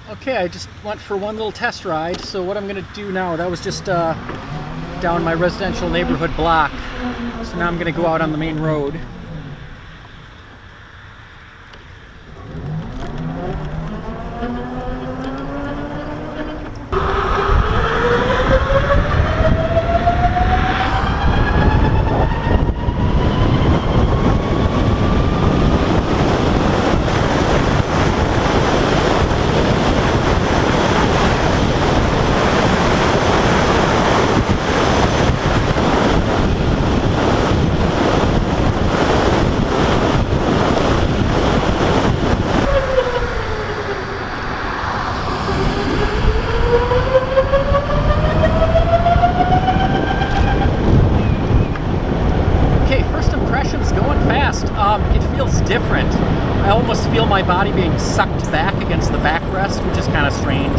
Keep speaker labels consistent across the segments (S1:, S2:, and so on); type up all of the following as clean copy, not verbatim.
S1: Okay, I just went for one little test ride, so what I'm going to do now, that was just down my residential neighborhood block, so now I'm going to go out on the main road. It feels different. I almost feel my body being sucked back against the backrest, which is kind of strange.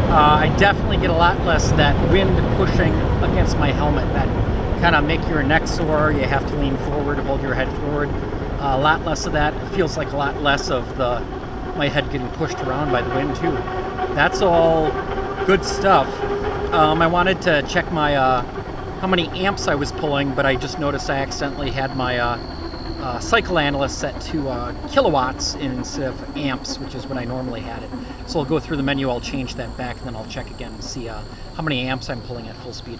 S1: I definitely get a lot less that wind pushing against my helmet that kind of make your neck sore. You have to lean forward, hold your head forward. A lot less of that. It feels like a lot less of my head getting pushed around by the wind too. That's all good stuff. I wanted to check my how many amps I was pulling, but I just noticed I accidentally had my cycle analyst set to kilowatts instead of amps, which is when I normally had it. So I'll go through the menu, I'll change that back, and then I'll check again and see how many amps I'm pulling at full speed.